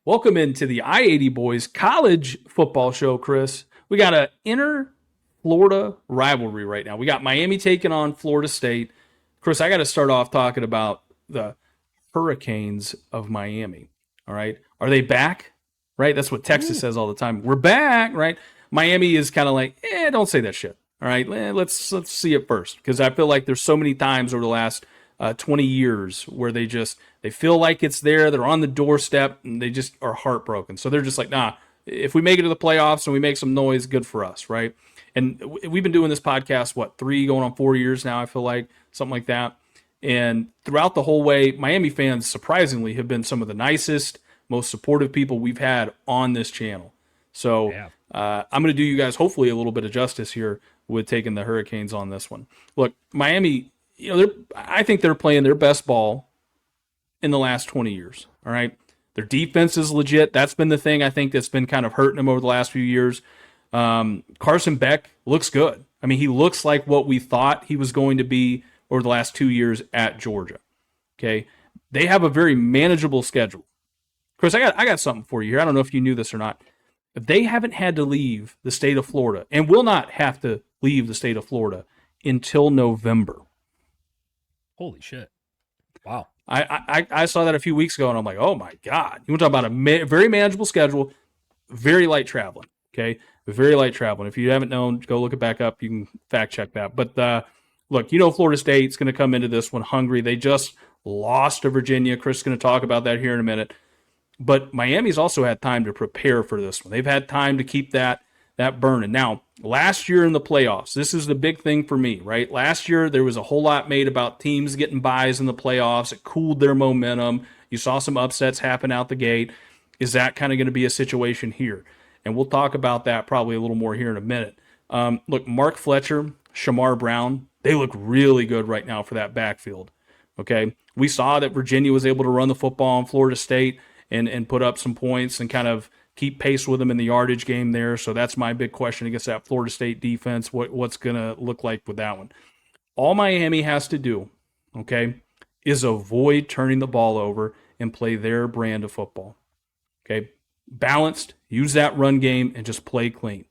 Welcome into the I-80 Boys college football show, Chris. We got an inner Florida rivalry right now. We got Miami taking on Florida State. Chris, I got to start off talking about the Hurricanes of Miami. All right. Are they back? Right? That's what Texas says all the time. We're back, right? Miami is kind of like, don't say that shit. All right. Let's see it first. Because I feel like there's so many times over the last 20 years where they feel like it's there, they're on the doorstep, and they just are heartbroken. So they're just like, nah, if we make it to the playoffs and we make some noise, good for us, right? And we've been doing this podcast, what, 3 going on 4 years now, I feel like, something like that. And throughout the whole way, Miami fans surprisingly have been some of the nicest, most supportive people we've had on this channel. So Yeah. I'm going to do you guys hopefully a little bit of justice here with taking the Hurricanes on this one. Look, Miami, I think they're playing their best ball in the last 20 years. All right. Their defense is legit. That's been the thing I think that's been kind of hurting them over the last few years. Carson Beck looks good. I mean, he looks like what we thought he was going to be over the last 2 years at Georgia. Okay. They have a very manageable schedule. Chris, I got something for you here. I don't know if you knew this or not. They haven't had to leave the state of Florida and will not have to leave the state of Florida until November. Holy shit. Wow. I saw that a few weeks ago, and I'm like, oh my God. You want to talk about a very manageable schedule, very light traveling, okay? Very light traveling. If you haven't known, go look it back up. You can fact check that. But look, Florida State's going to come into this one hungry. They just lost to Virginia. Chris is going to talk about that here in a minute. But Miami's also had time to prepare for this one. They've had time to keep that burning. Now, last year in the playoffs, this is the big thing for me, right? Last year, there was a whole lot made about teams getting buys in the playoffs. It cooled their momentum. You saw some upsets happen out the gate. Is that kind of going to be a situation here? And we'll talk about that probably a little more here in a minute. Look, Mark Fletcher, Shamar Brown, they look really good right now for that backfield. Okay, we saw that Virginia was able to run the football on Florida State and put up some points and kind of keep pace with them in the yardage game there. So that's my big question against that Florida State defense. What's going to look like with that one? All Miami has to do, okay, is avoid turning the ball over and play their brand of football. Okay, balanced, use that run game and just play clean.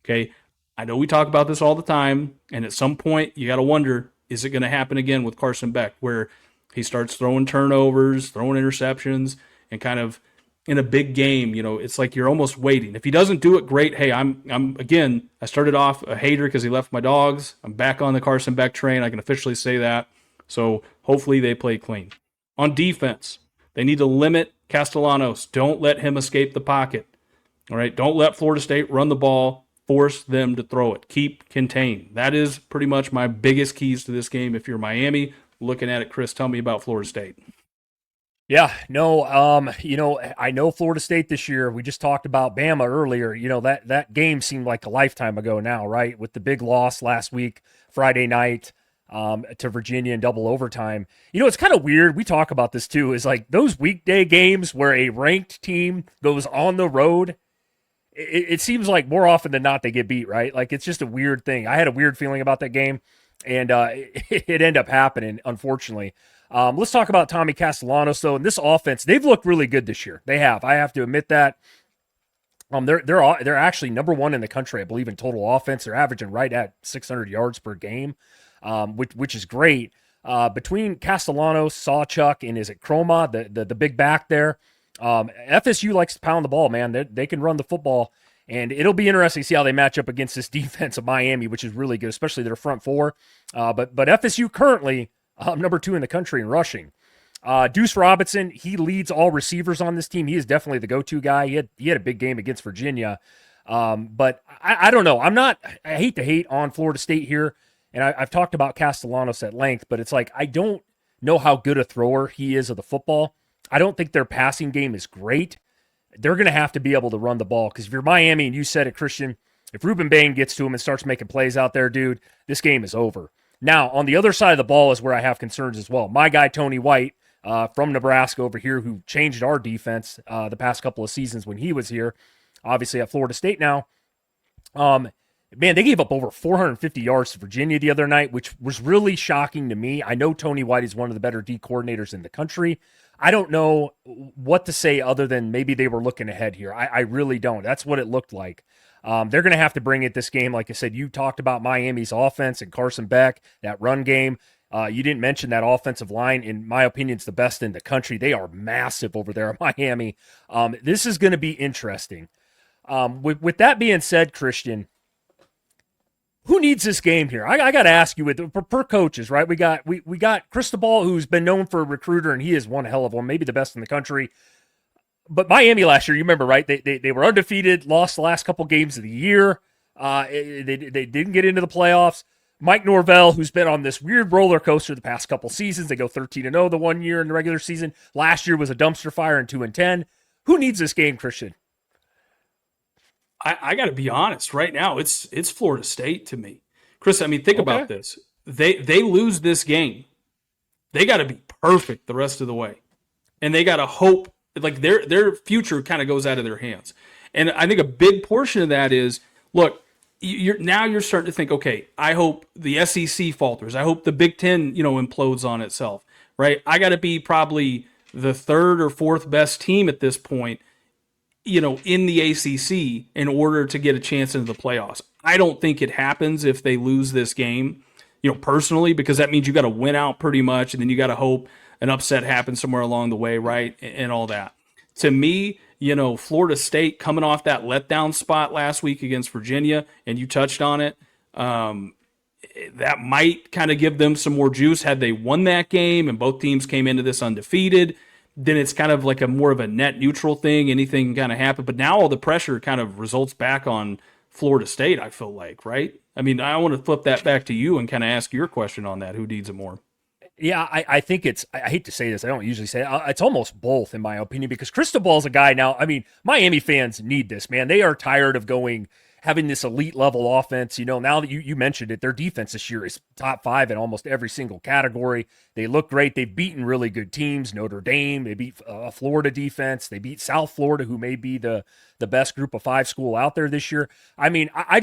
Okay, I know we talk about this all the time, and at some point you got to wonder, is it going to happen again with Carson Beck, where he starts throwing turnovers, throwing interceptions, and kind of in a big game, it's like you're almost waiting. If he doesn't do it, great. Hey, I'm again, I started off a hater because he left my dogs. I'm back on the Carson Beck train. I can officially say that. So hopefully they play clean. On defense, they need to limit Castellanos. Don't let him escape the pocket. All right. Don't let Florida State run the ball. Force them to throw it. Keep contained. That is pretty much my biggest keys to this game. If you're Miami looking at it, Chris, tell me about Florida State. Yeah, no, I know Florida State this year. We just talked about Bama earlier. That game seemed like a lifetime ago now, right? With the big loss last week, Friday night, to Virginia in double overtime. It's kind of weird. We talk about this too, is like those weekday games where a ranked team goes on the road. It seems like more often than not they get beat, right? Like it's just a weird thing. I had a weird feeling about that game, and it ended up happening, unfortunately. Let's talk about Tommy Castellanos, though. In this offense, they've looked really good this year. They have. I have to admit that. They're actually number one in the country, I believe, in total offense. They're averaging right at 600 yards per game, which is great. Between Castellanos, Sawchuk, and is it Chroma, the big back there, FSU likes to pound the ball, man. They can run the football, and it'll be interesting to see how they match up against this defense of Miami, which is really good, especially their front four. But FSU currently number 2 in the country in rushing. Deuce Robinson, he leads all receivers on this team. He is definitely the go-to guy. He had a big game against Virginia. But I don't know. I hate to hate on Florida State here, and I've talked about Castellanos at length, but it's like I don't know how good a thrower he is of the football. I don't think their passing game is great. They're going to have to be able to run the ball, because if you're Miami, and you said it, Christian, if Ruben Bain gets to him and starts making plays out there, dude, this game is over. Now, on the other side of the ball is where I have concerns as well. My guy, Tony White, from Nebraska over here, who changed our defense the past couple of seasons when he was here, obviously at Florida State now. Man, they gave up over 450 yards to Virginia the other night, which was really shocking to me. I know Tony White is one of the better D coordinators in the country. I don't know what to say other than maybe they were looking ahead here. I really don't. That's what it looked like. They're going to have to bring it this game. Like I said, you talked about Miami's offense and Carson Beck, that run game. You didn't mention that offensive line. In my opinion, it's the best in the country. They are massive over there in Miami. This is going to be interesting. With that being said, Christian, who needs this game here? I got to ask you, per coaches, right? We got Cristobal, who's been known for a recruiter, and he is one hell of one, maybe the best in the country. But Miami last year, you remember, right? They were undefeated, lost the last couple games of the year. They didn't get into the playoffs. Mike Norvell, who's been on this weird roller coaster the past couple seasons, they go 13-0 the one year in the regular season. Last year was a dumpster fire in 2-10. Who needs this game, Christian? I got to be honest. Right now, it's Florida State to me, Chris. I mean, think about this. They lose this game, they got to be perfect the rest of the way, and they got to hope like their future kind of goes out of their hands. And I think a big portion of that is, look, you're starting to think, okay, I hope the SEC falters. I hope the Big Ten, implodes on itself, right? I got to be probably the third or fourth best team at this point, in the ACC in order to get a chance into the playoffs. I don't think it happens if they lose this game, personally, because that means you got to win out pretty much, and then you got to hope an upset happens somewhere along the way, right? And all that. To me, Florida State coming off that letdown spot last week against Virginia, and you touched on it, that might kind of give them some more juice. Had they won that game and both teams came into this undefeated, then it's kind of like a more of a net neutral thing. Anything can kind of happen. But now all the pressure kind of results back on Florida State, I feel like, right? I mean, I want to flip that back to you and kind of ask your question on that. Who needs it more? Yeah, I think I hate to say this. I don't usually say it. It's almost both, in my opinion, because Cristobal's a guy now. I mean, Miami fans need this, man. They are tired of having this elite level offense. Now that you mentioned it, their defense this year is top 5 in almost every single category. They look great. They've beaten really good teams. Notre Dame, they beat a Florida defense. They beat South Florida, who may be the best group of 5 school out there this year. I mean, I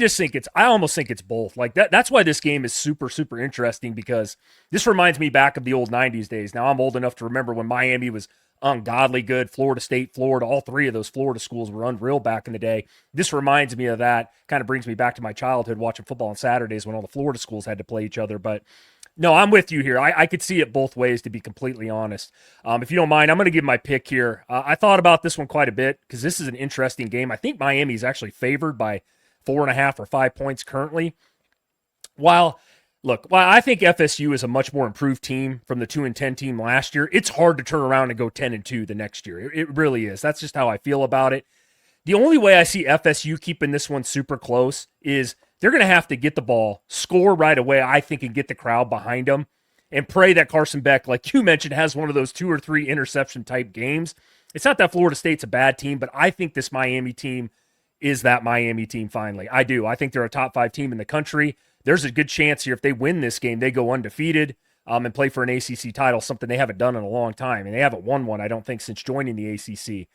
almost think it's both. Like that's why this game is super, super interesting, because this reminds me back of the old 90s days. Now I'm old enough to remember when Miami was ungodly good. Florida State, Florida, all 3 of those Florida schools were unreal back in the day. This reminds me of that. Kind of brings me back to my childhood watching football on Saturdays when all the Florida schools had to play each other. But no, I'm with you here. I could see it both ways, to be completely honest. If you don't mind, I'm going to give my pick here. I thought about this one quite a bit because this is an interesting game. I think Miami is actually favored by 4.5 or 5 points currently. While I think FSU is a much more improved team from the 2-10 team last year, it's hard to turn around and go 10-2 the next year. It really is. That's just how I feel about it. The only way I see FSU keeping this one super close is they're going to have to get the ball, score right away, I think, and get the crowd behind them, and pray that Carson Beck, like you mentioned, has one of those 2 or 3 interception type games. It's not that Florida State's a bad team, but I think this Miami team is that Miami team finally. I do. I think they're a top 5 team in the country. There's a good chance here if they win this game, they go undefeated and play for an ACC title, something they haven't done in a long time. And they haven't won one, I don't think, since joining the ACC.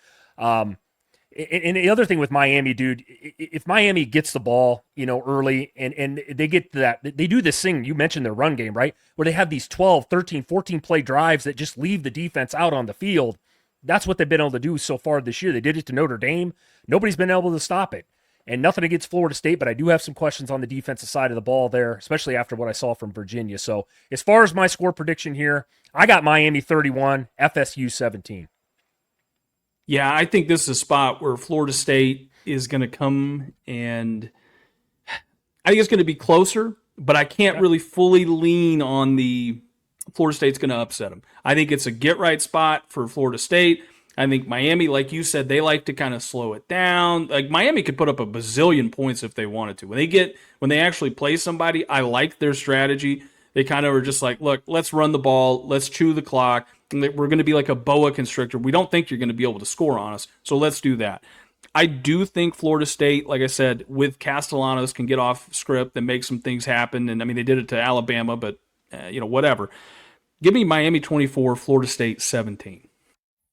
And the other thing with Miami, dude, if Miami gets the ball, early and they get to that, they do this thing, you mentioned their run game, right? Where they have these 12, 13, 14 play drives that just leave the defense out on the field. That's what they've been able to do so far this year. They did it to Notre Dame. Nobody's been able to stop it. And nothing against Florida State, but I do have some questions on the defensive side of the ball there, especially after what I saw from Virginia. So as far as my score prediction here, I got Miami 31, FSU 17. Yeah, I think this is a spot where Florida State is going to come, and I think it's going to be closer, but I can't really fully lean on the Florida State's going to upset them. I think it's a get-right spot for Florida State. I think Miami, like you said, they like to kind of slow it down. Like Miami could put up a bazillion points if they wanted to. When they actually play somebody, I like their strategy. They kind of are just like, look, let's run the ball, let's chew the clock. We're going to be like a boa constrictor. We don't think you're going to be able to score on us, so let's do that. I do think Florida State, like I said, with Castellanos can get off script and make some things happen. And I mean, they did it to Alabama, but whatever. Give me Miami 24, Florida State 17.